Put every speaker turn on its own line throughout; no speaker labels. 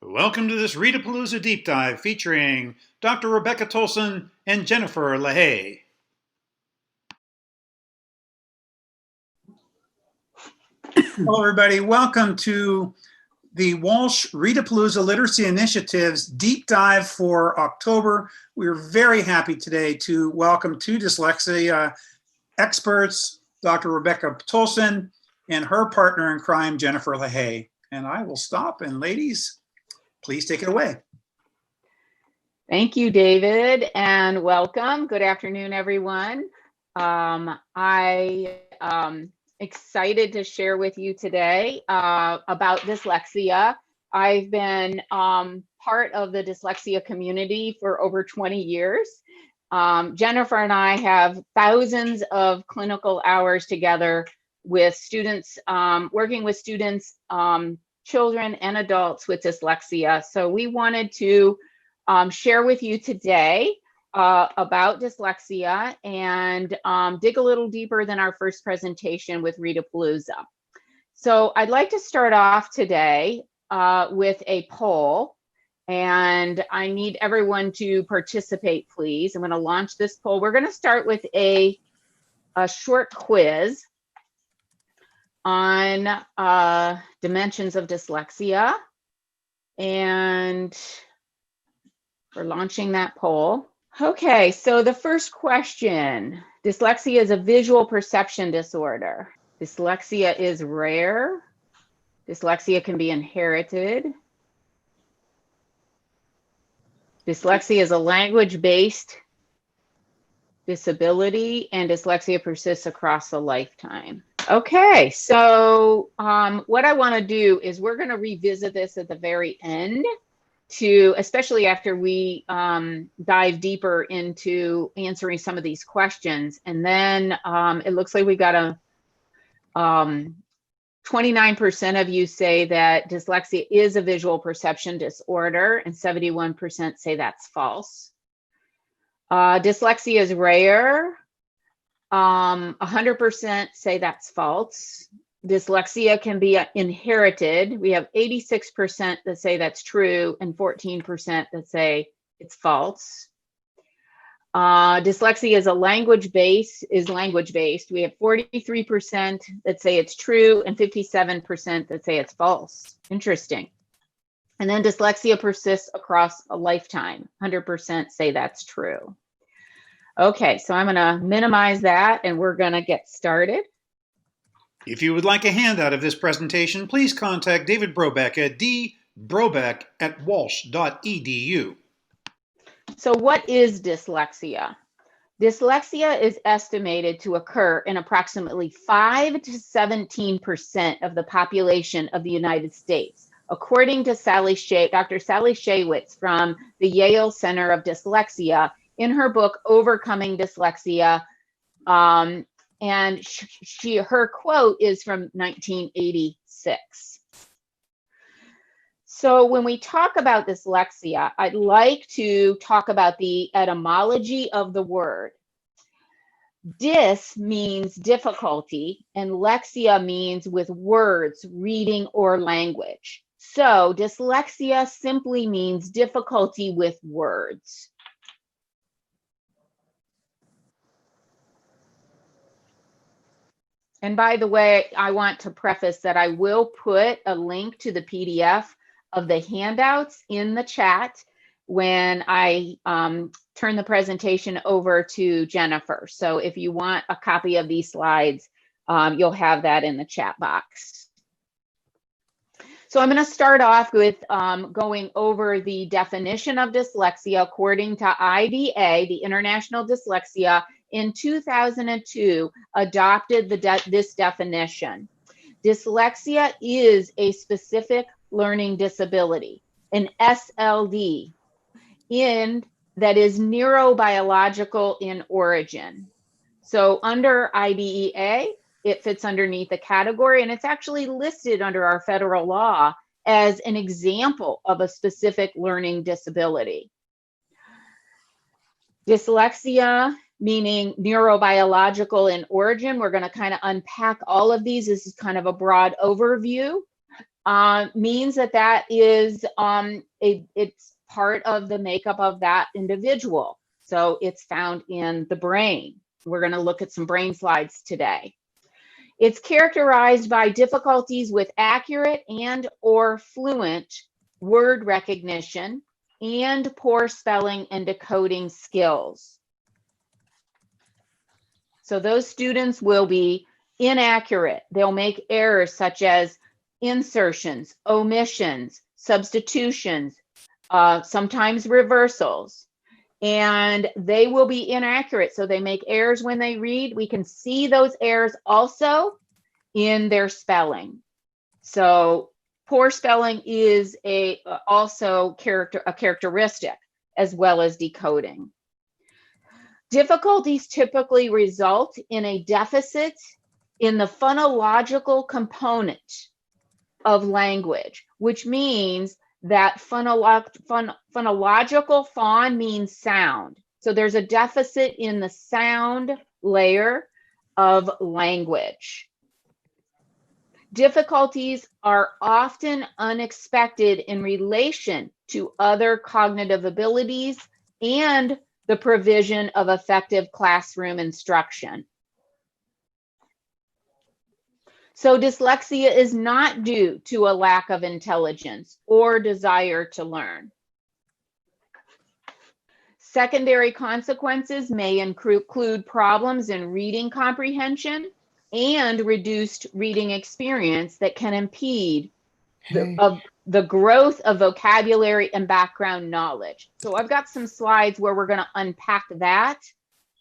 Welcome to this Readapalooza Deep Dive featuring Dr. Rebecca Tolson and Jennifer Lahaie. Hello, everybody. Welcome to the Walsh Readapalooza Literacy Initiative's Deep Dive for October. We're very happy today to welcome two dyslexia experts, Dr. Rebecca Tolson and her partner in crime, Jennifer Lahaie. And I will stop, and ladies, please take it away.
Thank you, David, and welcome. Good afternoon, everyone. I am excited to share with you today about dyslexia. I've been part of the dyslexia community for over 20 years. Jennifer and I have thousands of clinical hours together with students, working with students, children and adults with dyslexia. So we wanted to share with you today about dyslexia and dig a little deeper than our first presentation with Readapalooza. So I'd like to start off today with a poll, and I need everyone to participate, please. I'm going to launch this poll. We're going to start with a short quiz on dimensions of dyslexia, and we're launching that poll. Okay, so the first question: dyslexia is a visual perception disorder. Dyslexia is rare. Dyslexia can be inherited. Dyslexia is a language-based disability, and dyslexia persists across a lifetime. Okay, so what I want to do is we're going to revisit this at the very end, especially after we dive deeper into answering some of these questions. And then it looks like we got a 29% of you say that dyslexia is a visual perception disorder, and 71% say that's false. Dyslexia is rare. 100% say that's false. Dyslexia can be inherited. We have 86% that say that's true and 14% that say it's false. Dyslexia is language-based. We have 43% that say it's true and 57% that say it's false. Interesting. And then dyslexia persists across a lifetime. 100% say that's true. Okay, so I'm going to minimize that and we're going to get started.
If you would like a handout of this presentation, please contact David Brobeck at dbrobeck@walsh.edu.
So what is dyslexia? Dyslexia is estimated to occur in approximately 5 to 17% of the population of the United States, according to Dr. Sally Shaywitz from the Yale Center of Dyslexia in her book, Overcoming Dyslexia. And her quote is from 1986. So when we talk about dyslexia, I'd like to talk about the etymology of the word. Dys means difficulty, and lexia means with words, reading, or language. So dyslexia simply means difficulty with words. And by the way, I want to preface that I will put a link to the PDF of the handouts in the chat when I turn the presentation over to Jennifer. So if you want a copy of these slides, you'll have that in the chat box. So I'm going to start off with going over the definition of dyslexia according to IDA, the International Dyslexia, in 2002, adopted this definition. Dyslexia is a specific learning disability, an SLD, that is neurobiological in origin. So under IDEA, it fits underneath the category, and it's actually listed under our federal law as an example of a specific learning disability. Dyslexia, meaning neurobiological in origin. We're going to kind of unpack all of these. This is kind of a broad overview. means that that is it's part of the makeup of that individual. So it's found in the brain. We're going to look at some brain slides today. It's characterized by difficulties with accurate and or fluent word recognition and poor spelling and decoding skills. So those students will be inaccurate. They'll make errors such as insertions, omissions, substitutions, sometimes reversals, and they will be inaccurate. So they make errors when they read. We can see those errors also in their spelling. So poor spelling is also a characteristic as well as decoding. Difficulties typically result in a deficit in the phonological component of language, which means that phonological, phon means sound. So there's a deficit in the sound layer of language. Difficulties are often unexpected in relation to other cognitive abilities and the provision of effective classroom instruction. So dyslexia is not due to a lack of intelligence or desire to learn. Secondary consequences may include problems in reading comprehension and reduced reading experience that can impede the growth of vocabulary and background knowledge. So I've got some slides where we're going to unpack that.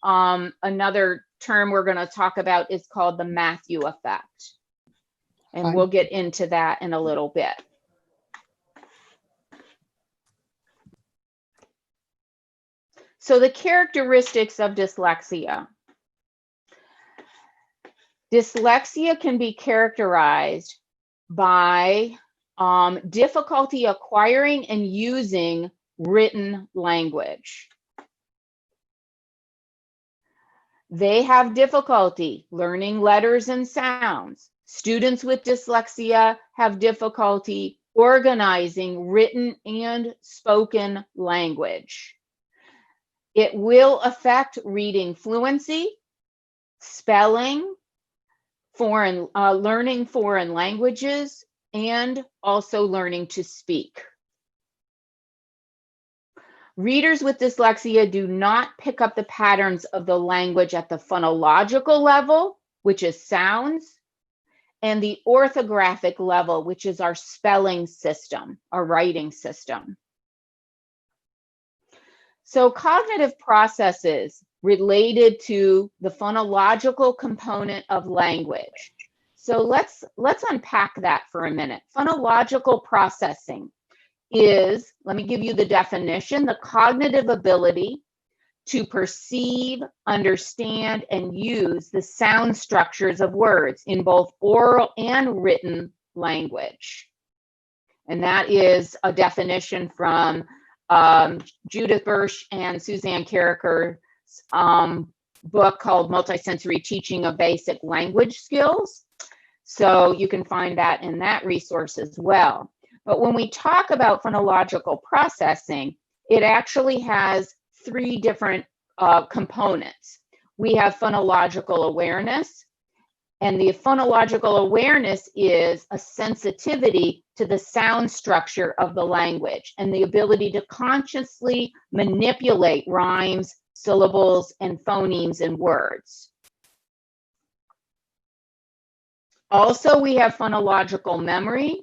Another term we're going to talk about is called the Matthew effect. And we'll get into that in a little bit. So the characteristics of dyslexia. Dyslexia can be characterized by difficulty acquiring and using written language. They have difficulty learning letters and sounds. Students with dyslexia have difficulty organizing written and spoken language. It will affect reading fluency, spelling, learning foreign languages, and also learning to speak. Readers with dyslexia do not pick up the patterns of the language at the phonological level, which is sounds, and the orthographic level, which is our spelling system, our writing system. So cognitive processes related to the phonological component of language. So let's unpack that for a minute. Phonological processing is, let me give you the definition, the cognitive ability to perceive, understand, and use the sound structures of words in both oral and written language. And that is a definition from Judith Birch and Suzanne Carricker's book called Multisensory Teaching of Basic Language Skills. So you can find that in that resource as well. But when we talk about phonological processing, it actually has three different components. We have phonological awareness, and the phonological awareness is a sensitivity to the sound structure of the language and the ability to consciously manipulate rhymes, syllables, and phonemes in words. Also, we have phonological memory.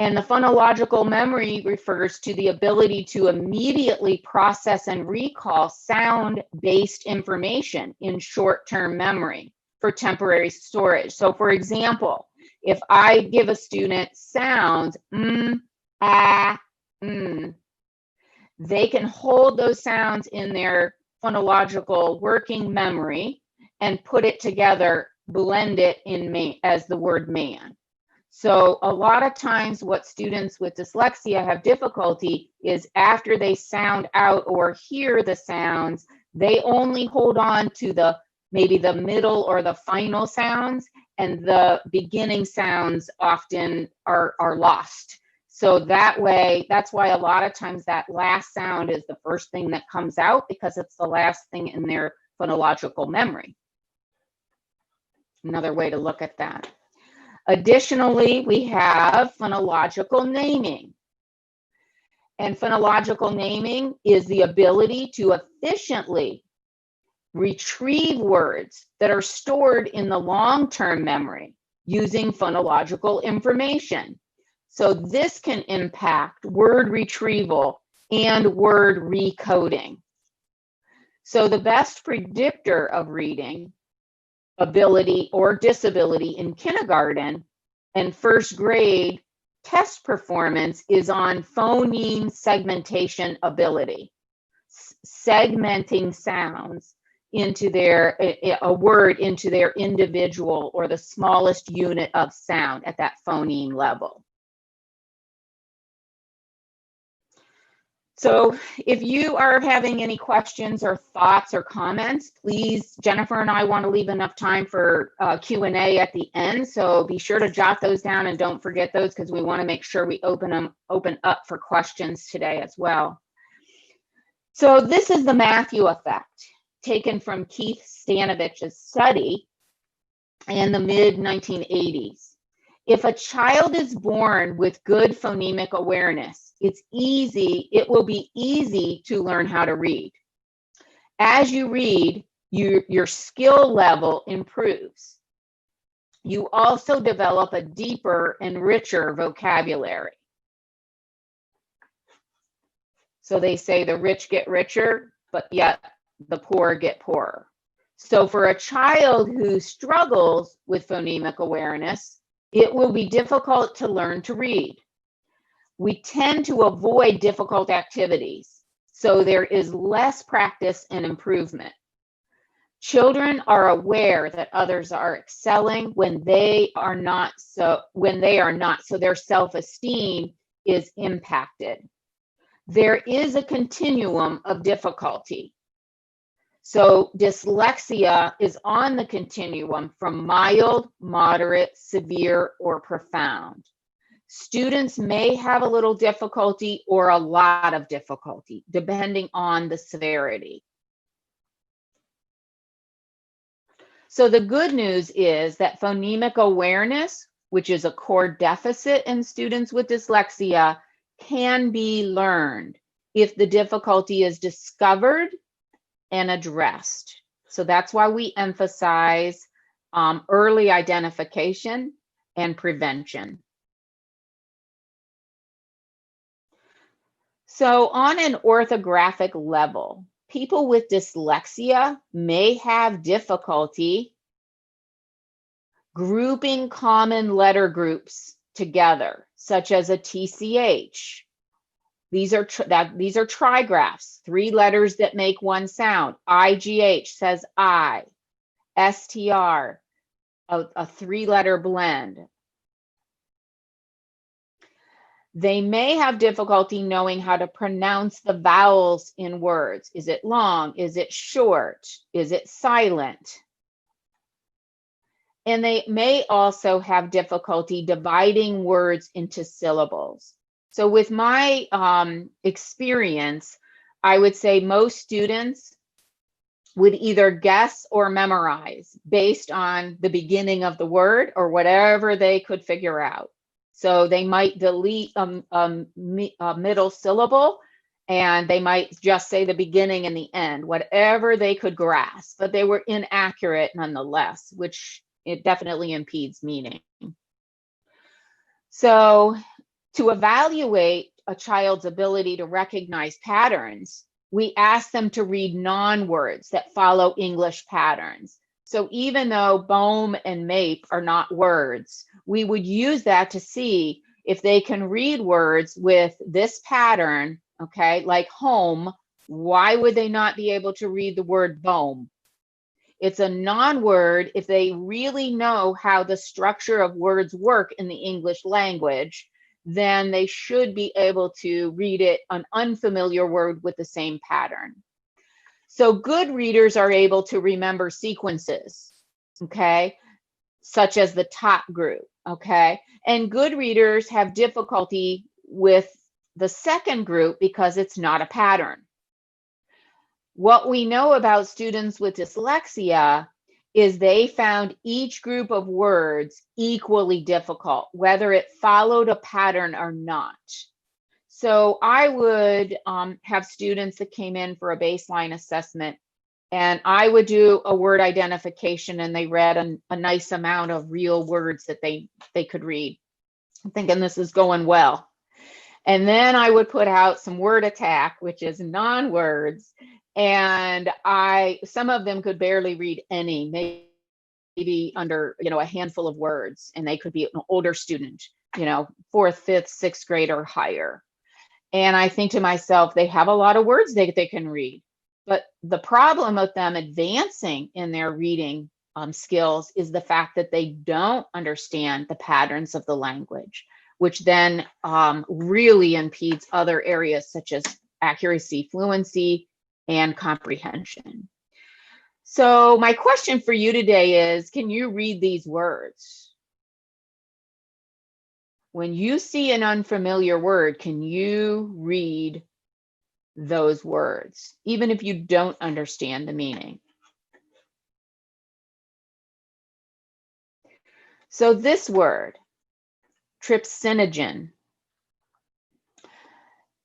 And the phonological memory refers to the ability to immediately process and recall sound-based information in short-term memory for temporary storage. So for example, if I give a student sounds, they can hold those sounds in their phonological working memory and put it together, blend it in as the word man. So a lot of times what students with dyslexia have difficulty is after they sound out or hear the sounds, they only hold on to maybe the middle or the final sounds, and the beginning sounds often are lost. So that way, that's why a lot of times that last sound is the first thing that comes out, because it's the last thing in their phonological memory. Another way to look at that. Additionally, we have phonological naming. And phonological naming is the ability to efficiently retrieve words that are stored in the long-term memory using phonological information. So this can impact word retrieval and word recoding. So the best predictor of reading ability or disability in kindergarten and first grade test performance is on phoneme segmentation ability, segmenting sounds into a word into their individual or the smallest unit of sound at that phoneme level. So if you are having any questions or thoughts or comments, please, Jennifer and I want to leave enough time for Q&A at the end. So be sure to jot those down and don't forget those, because we want to make sure we open up for questions today as well. So this is the Matthew effect, taken from Keith Stanovich's study in the mid-1980s. If a child is born with good phonemic awareness, it will be easy to learn how to read. As you read, your skill level improves. You also develop a deeper and richer vocabulary. So they say the rich get richer, but yet the poor get poorer. So for a child who struggles with phonemic awareness, it will be difficult to learn to read. We tend to avoid difficult activities, so there is less practice and improvement. Children are aware that others are excelling when they are not, so their self-esteem is impacted. There is a continuum of difficulty. So dyslexia is on the continuum from mild, moderate, severe, or profound. Students may have a little difficulty or a lot of difficulty, depending on the severity. So the good news is that phonemic awareness, which is a core deficit in students with dyslexia, can be learned if the difficulty is discovered and addressed. So that's why we emphasize early identification and prevention. So on an orthographic level, people with dyslexia may have difficulty grouping common letter groups together, such as a TCH. These are trigraphs, 3 letters that make one sound. IGH says I. STR, a 3-letter blend. They may have difficulty knowing how to pronounce the vowels in words. Is it long? Is it short? Is it silent? And they may also have difficulty dividing words into syllables. So with my experience, I would say most students would either guess or memorize based on the beginning of the word or whatever they could figure out. So they might delete a middle syllable, and they might just say the beginning and the end, whatever they could grasp, but they were inaccurate nonetheless, which it definitely impedes meaning. So to evaluate a child's ability to recognize patterns, we ask them to read non-words that follow English patterns. So even though bohm and mape are not words, we would use that to see if they can read words with this pattern, okay, like home. Why would they not be able to read the word bohm? It's a non-word. If they really know how the structure of words work in the English language, then they should be able to read it, an unfamiliar word with the same pattern. So good readers are able to remember sequences, okay? such as the top group, okay? And good readers have difficulty with the second group because it's not a pattern. What we know about students with dyslexia is they found each group of words equally difficult, whether it followed a pattern or not. So I would have students that came in for a baseline assessment, and I would do a word identification, and they read a nice amount of real words that they could read. I'm thinking this is going well. And then I would put out some word attack, which is non-words, and some of them could barely read any, maybe under, a handful of words, and they could be an older student, 4th, 5th, 6th grade or higher. And I think to myself, they have a lot of words they can read. But the problem with them advancing in their reading skills is the fact that they don't understand the patterns of the language, which then really impedes other areas such as accuracy, fluency, and comprehension. So my question for you today is, can you read these words? When you see an unfamiliar word, can you read those words, even if you don't understand the meaning? So this word, trypsinogen,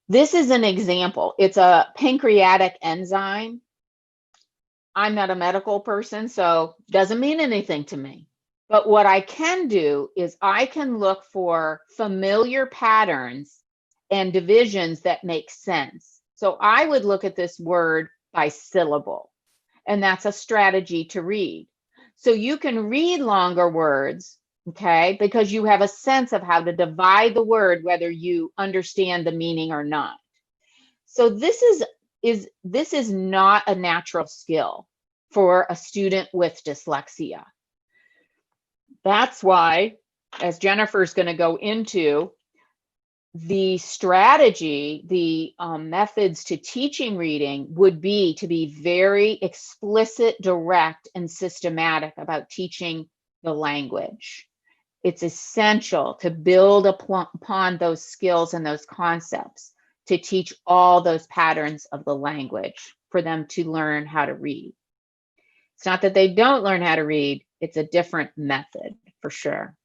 this is an example. It's a pancreatic enzyme. I'm not a medical person, so it doesn't mean anything to me. But what I can do is I can look for familiar patterns and divisions that make sense. So I would look at this word by syllable, and that's a strategy to read. So you can read longer words, okay, because you have a sense of how to divide the word, whether you understand the meaning or not. So this is not a natural skill for a student with dyslexia. That's why, as Jennifer's going to go into, the strategy, the methods to teaching reading would be to be very explicit, direct, and systematic about teaching the language. It's essential to build upon those skills and those concepts to teach all those patterns of the language for them to learn how to read. It's not that they don't learn how to read, it's a different method for sure.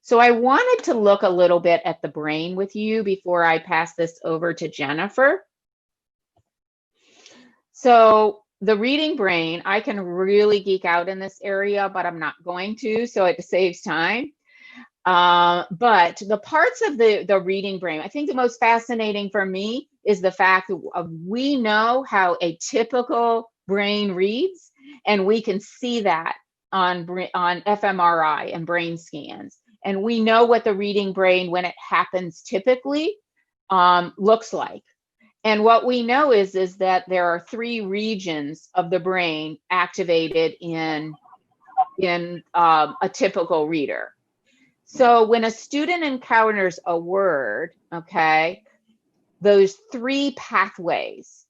So I wanted to look a little bit at the brain with you before I pass this over to Jennifer. So the reading brain, I can really geek out in this area, but I'm not going to, so it saves time. But the parts of the reading brain, I think the most fascinating for me is the fact that we know how a typical brain reads, and we can see that on fMRI and brain scans. And we know what the reading brain, when it happens typically, looks like. And what we know is that there are 3 regions of the brain activated in a typical reader. So when a student encounters a word, okay, those 3 pathways.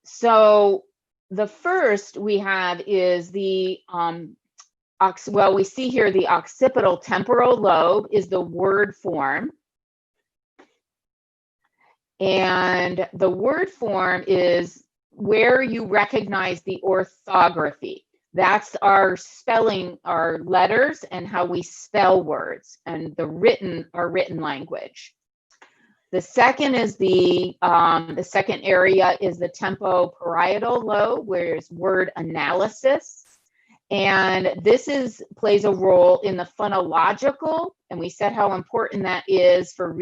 So the first we have is the, we see here the occipital temporal lobe is the word form. And the word form is where you recognize the orthography. That's our spelling, our letters, and how we spell words, and the written language. The second is the second area is the tempoparietal lobe, where it's word analysis. And this plays a role in the phonological, and we said how important that is for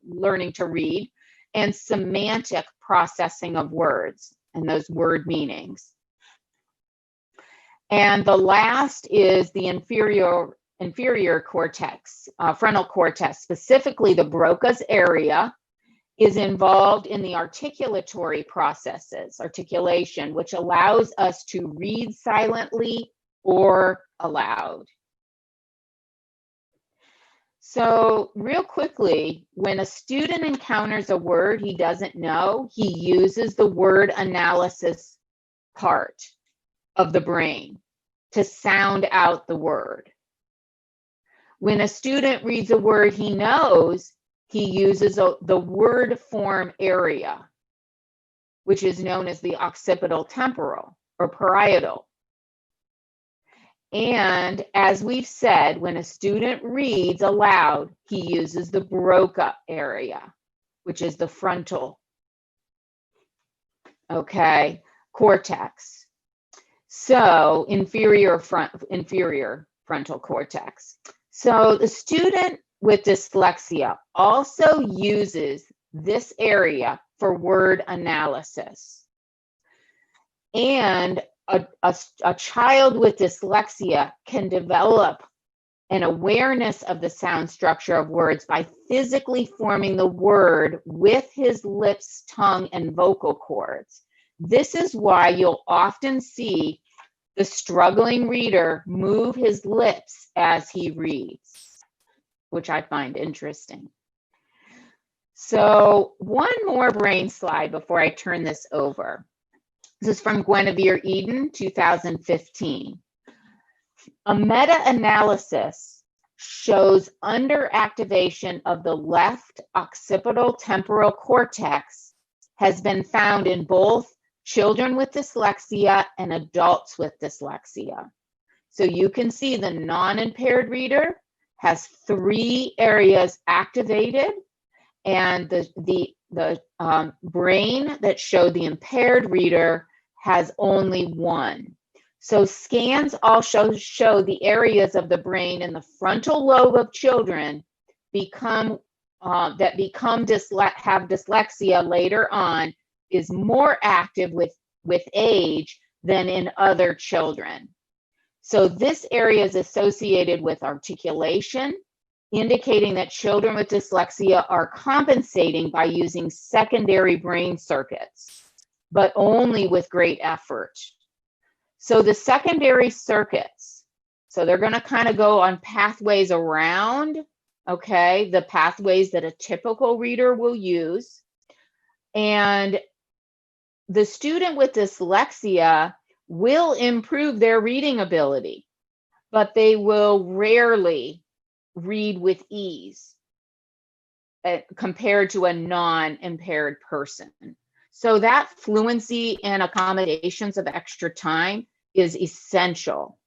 learning to read, and semantic processing of words and those word meanings. And the last is the inferior cortex, frontal cortex, specifically the Broca's area, is involved in the articulatory processes, articulation, which allows us to read silently or aloud. So real quickly, when a student encounters a word he doesn't know, he uses the word analysis part of the brain to sound out the word. When a student reads a word he knows, he uses the word form area, which is known as the occipital temporal or parietal. And as we've said, when a student reads aloud, he uses the Broca area, which is the frontal, cortex. So inferior frontal cortex. So the student with dyslexia also uses this area for word analysis. And a child with dyslexia can develop an awareness of the sound structure of words by physically forming the word with his lips, tongue, and vocal cords. This is why you'll often see the struggling reader move his lips as he reads, which I find interesting. So one more brain slide before I turn this over. This is from Guinevere Eden, 2015. A meta-analysis shows underactivation of the left occipital temporal cortex has been found in both children with dyslexia and adults with dyslexia. So you can see the non-impaired reader has 3 areas activated, and the brain that showed the impaired reader has only 1. So scans also show the areas of the brain in the frontal lobe of children have dyslexia later on is more active with age than in other children. So this area is associated with articulation, indicating that children with dyslexia are compensating by using secondary brain circuits, but only with great effort. So the secondary circuits, so they're going to kind of go on pathways around, the pathways that a typical reader will use. And the student with dyslexia will improve their reading ability, but they will rarely read with ease compared to a non-impaired person. So that fluency and accommodations of extra time is essential.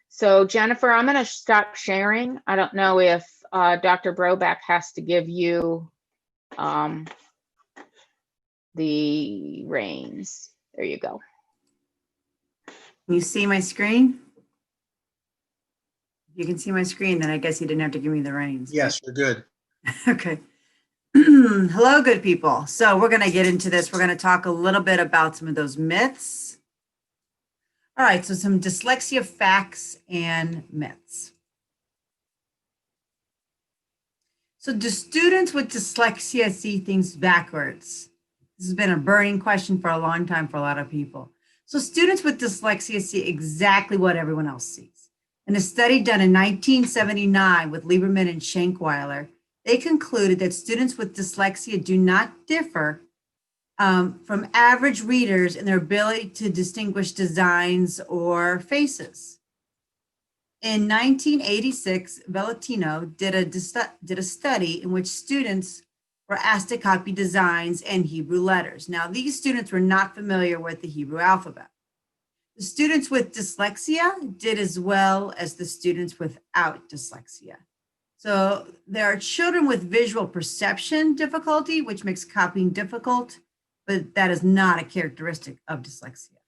So Jennifer, I'm going to stop sharing. I don't know if Dr. Broback has to give you the reins. There you go.
Can you see my screen? If you can see my screen, then I guess you didn't have to give me the reins.
Yes, you're good.
Okay. Hello, good people. So we're going to get into this. We're going to talk a little bit about some of those myths. All right, so some dyslexia facts and myths. So do students with dyslexia see things backwards? This has been a burning question for a long time for a lot of people. So students with dyslexia see exactly what everyone else sees. In a study done in 1979 with Lieberman and Schenkweiler, they concluded that students with dyslexia do not differ from average readers in their ability to distinguish designs or faces. In 1986, Valentino did a study in which students were asked to copy designs and Hebrew letters. Now, these students were not familiar with the Hebrew alphabet. The students with dyslexia did as well as the students without dyslexia. So there are children with visual perception difficulty, which makes copying difficult, but that is not a characteristic of dyslexia.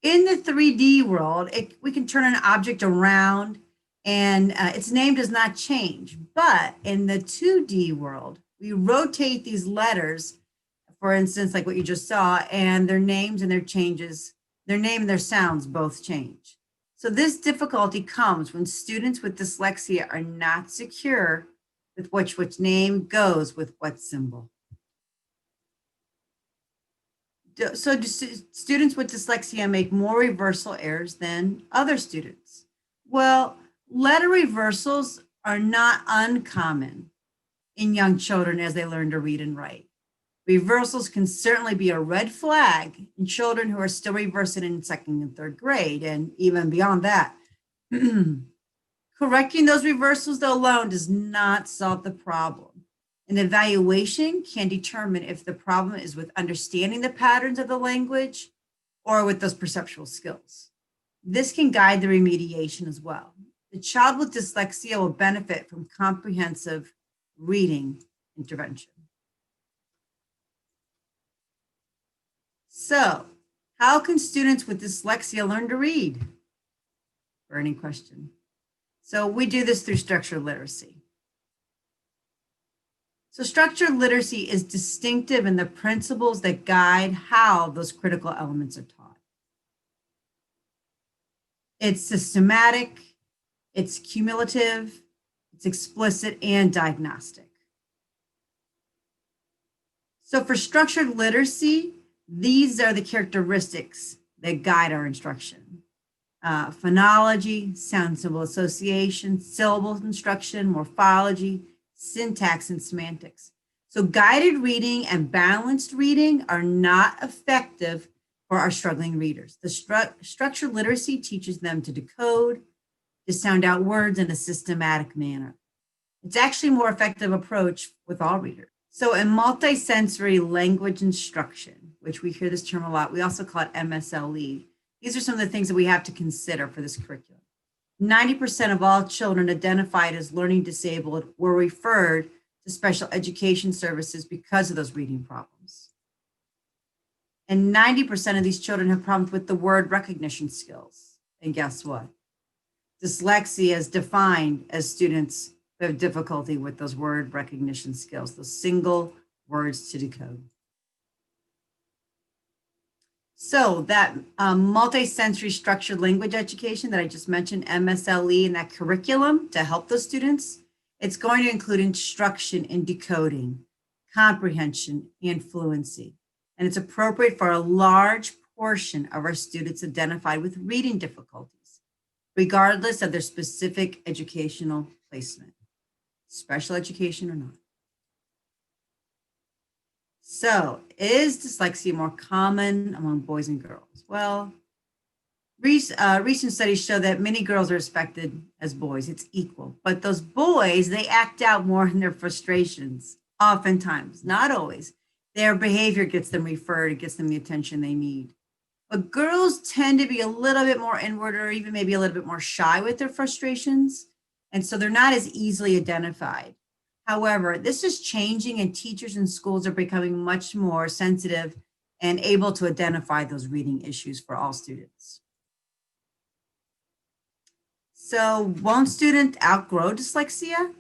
In the 3D world, we can turn an object around and its name does not change. But in the 2D world, we rotate these letters, for instance, like what you just saw, and their names and their name and their sounds both change. So this difficulty comes when students with dyslexia are not secure with which name goes with what symbol. So do students with dyslexia make more reversal errors than other students? Well, letter reversals are not uncommon in young children as they learn to read and write. Reversals can certainly be a red flag in children who are still reversing in second and third grade, and even beyond that. Correcting those reversals, though, alone does not solve the problem. An evaluation can determine if the problem is with understanding the patterns of the language or with those perceptual skills. This can guide the remediation as well. The child with dyslexia will benefit from comprehensive reading intervention. So, how can students with dyslexia learn to read? Burning question. So we do this through structured literacy. So structured literacy is distinctive in the principles that guide how those critical elements are taught. It's systematic, it's cumulative, it's explicit and diagnostic. So for structured literacy, these are the characteristics that guide our instruction. Phonology, sound symbol association, syllable instruction, morphology, syntax, and semantics. So guided reading and balanced reading are not effective for our struggling readers. The structured literacy teaches them to decode, to sound out words in a systematic manner. It's actually a more effective approach with all readers. So in multisensory language instruction, which we hear this term a lot, we also call it MSLE. These are some of the things that we have to consider for this curriculum. 90% of all children identified as learning disabled were referred to special education services because of those reading problems. And 90% of these children have problems with the word recognition skills. And guess what? Dyslexia is defined as students who have difficulty with those word recognition skills, those single words to decode. So that multisensory structured language education that I just mentioned, MSLE, and that curriculum to help those students, it's going to include instruction in decoding, comprehension, and fluency. And it's appropriate for a large portion of our students identified with reading difficulties, regardless of their specific educational placement, special education or not. So, is dyslexia more common among boys and girls? Well, recent studies show that many girls are affected as boys. It's equal. But those boys, they act out more in their frustrations, oftentimes, not always. Their behavior gets them referred, it gets them the attention they need. But girls tend to be a little bit more inward or even maybe a little bit more shy with their frustrations. And so they're not as easily identified. However, this is changing and teachers and schools are becoming much more sensitive and able to identify those reading issues for all students. So won't students outgrow dyslexia?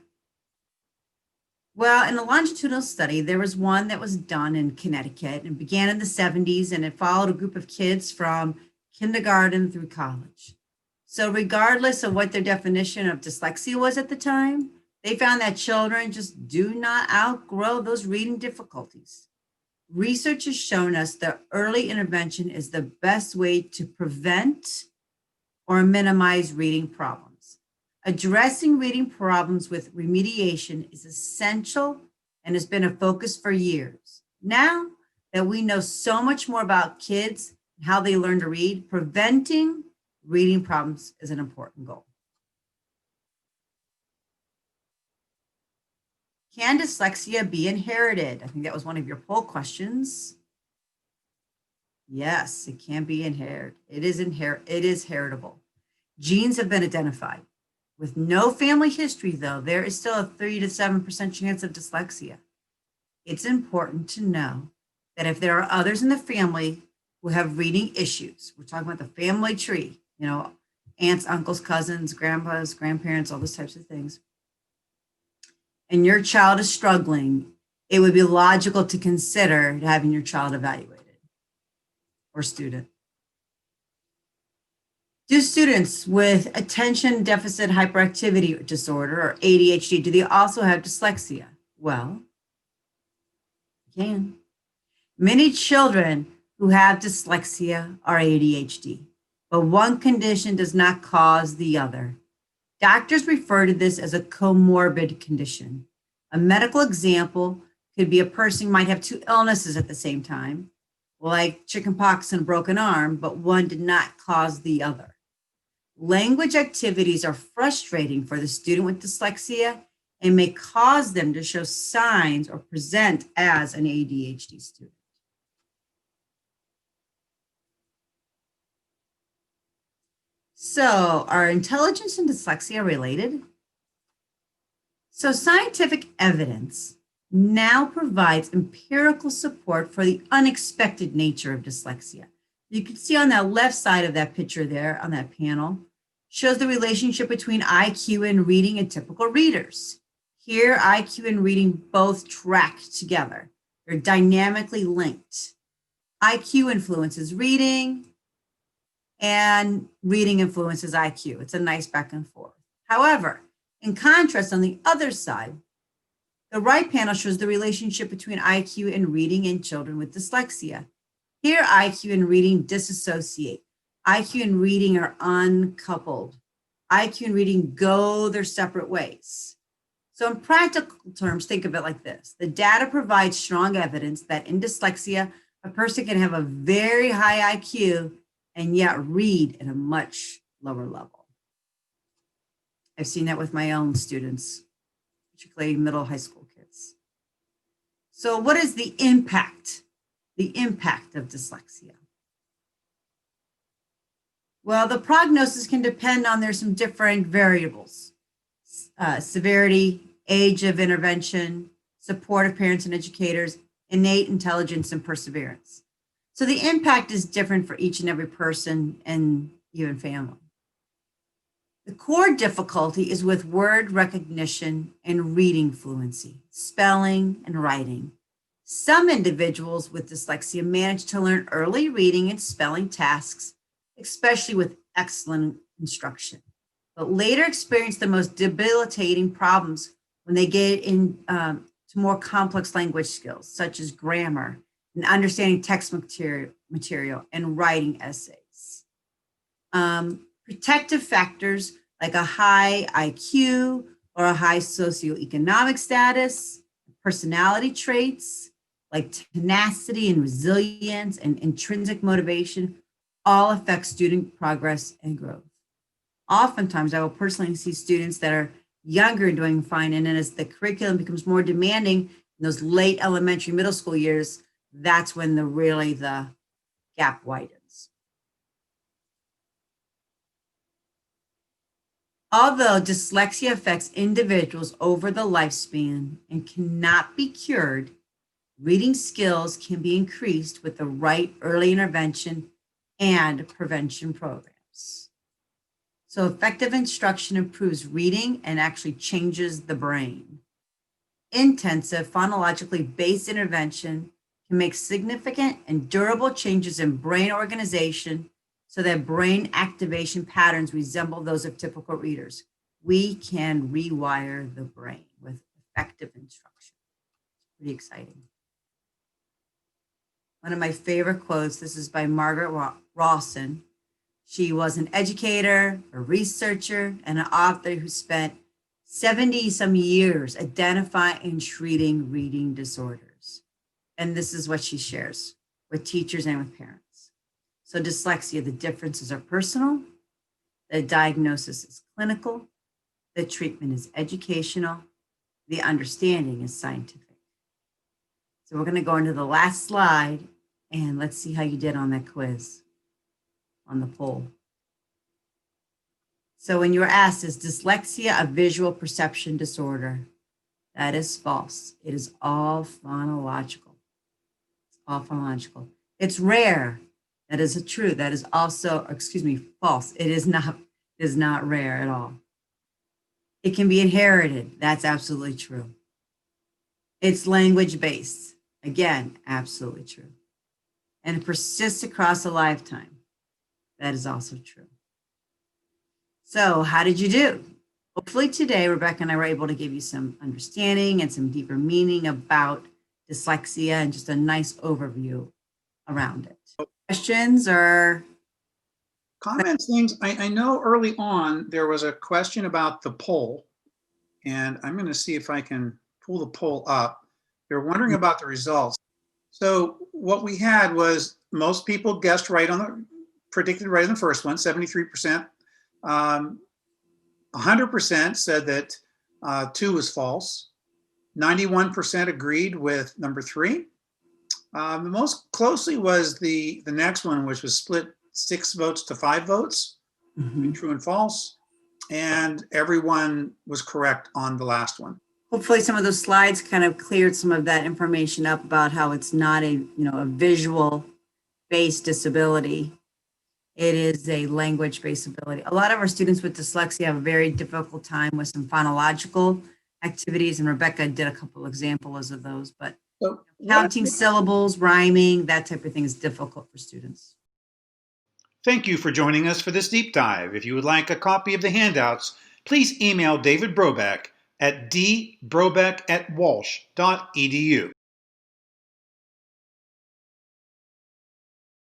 Well, in a longitudinal study, there was one that was done in Connecticut and began in the 70s, and it followed a group of kids from kindergarten through college. So regardless of what their definition of dyslexia was at the time, they found that children just do not outgrow those reading difficulties. Research has shown us that early intervention is the best way to prevent or minimize reading problems. Addressing reading problems with remediation is essential and has been a focus for years. Now that we know so much more about kids and how they learn to read, preventing reading problems is an important goal. Can dyslexia be inherited? I think that was one of your poll questions. Yes, it can be inherited. It is heritable. Genes have been identified. With no family history, though, there is still a 3 to 7% chance of dyslexia. It's important to know that if there are others in the family who have reading issues, we're talking about the family tree, aunts, uncles, cousins, grandpas, grandparents, all those types of things, and your child is struggling, it would be logical to consider having your child evaluated or student. Do students with attention deficit hyperactivity disorder or ADHD, do they also have dyslexia? Well, they can. Many children who have dyslexia are ADHD, but one condition does not cause the other. Doctors refer to this as a comorbid condition. A medical example Could be a person might have two illnesses at the same time, like chickenpox and a broken arm, but one did not cause the other. Language activities are frustrating for the student with dyslexia and may cause them to show signs or present as an ADHD student. So, are intelligence and dyslexia related? So, scientific evidence now provides empirical support for the unexpected nature of dyslexia. You can see on that left side of that picture there on that panel, shows the relationship between IQ and reading in typical readers. Here, IQ and reading both track together. They're dynamically linked. IQ influences reading, and reading influences IQ. It's a nice back and forth. However, in contrast, on the other side, the right panel shows the relationship between IQ and reading in children with dyslexia. Here, IQ and reading disassociate. IQ and reading are uncoupled. IQ and reading go their separate ways. So in practical terms, think of it like this. The data provides strong evidence that in dyslexia, a person can have a very high IQ and yet read at a much lower level. I've seen that with my own students, particularly middle high school kids. So what is the impact? The impact of dyslexia? Well, the prognosis can depend on there's some different variables. Severity, age of intervention, support of parents and educators, innate intelligence, and perseverance. So the impact is different for each and every person and even family. The core difficulty is with word recognition and reading fluency, spelling and writing. Some individuals with dyslexia manage to learn early reading and spelling tasks, especially with excellent instruction, but later experience the most debilitating problems when they get into more complex language skills, such as grammar and understanding text material and writing essays. Protective factors like a high IQ or a high socioeconomic status, personality traits like tenacity and resilience and intrinsic motivation all affect student progress and growth. Oftentimes, I will personally see students that are younger and doing fine, and then as the curriculum becomes more demanding in those late elementary, middle school years, that's when the gap widens. Although dyslexia affects individuals over the lifespan and cannot be cured, reading skills can be increased with the right early intervention and prevention programs. So effective instruction improves reading and actually changes the brain. Intensive phonologically based intervention can make significant and durable changes in brain organization so that brain activation patterns resemble those of typical readers. We can rewire the brain with effective instruction. Pretty exciting. One of my favorite quotes, this is by Margaret Rawson. She was an educator, a researcher, and an author who spent 70 some years identifying and treating reading disorders. And this is what she shares with teachers and with parents. So dyslexia, the differences are personal, the diagnosis is clinical, the treatment is educational, the understanding is scientific. So we're going to go into the last slide and let's see how you did on that quiz, on the poll. So when you were asked, is dyslexia a visual perception disorder? That is false. It is all phonological. It's all phonological. It's rare. That is true. That is also, false. It is not rare at all. It can be inherited. That's absolutely true. It's language-based. Again, absolutely true. And it persists across a lifetime. That is also true. So how did you do? Hopefully today, Rebecca and I were able to give you some understanding and some deeper meaning about dyslexia and just a nice overview around it. Questions or
comments, things? I know early on there was a question about the poll, and I'm going to see if I can pull the poll up. You're wondering about the results. So what we had was most people guessed right on the, predicted right on the first one, 73%. 100% said that 2 was false. 91% agreed with number 3. The most closely was the next one, which was split 6 votes to 5 votes, true and false. And everyone was correct on the last one.
Hopefully some of those slides kind of cleared some of that information up about how it's not a, a visual based disability. It is a language based ability. A lot of our students with dyslexia have a very difficult time with some phonological activities, and Rebecca did a couple examples of those, but
So,
counting syllables, rhyming, that type of thing is difficult for students.
thank you for joining us for this deep dive. If you would like a copy of the handouts, please email David Brobeck at dbrobeck@walsh.edu.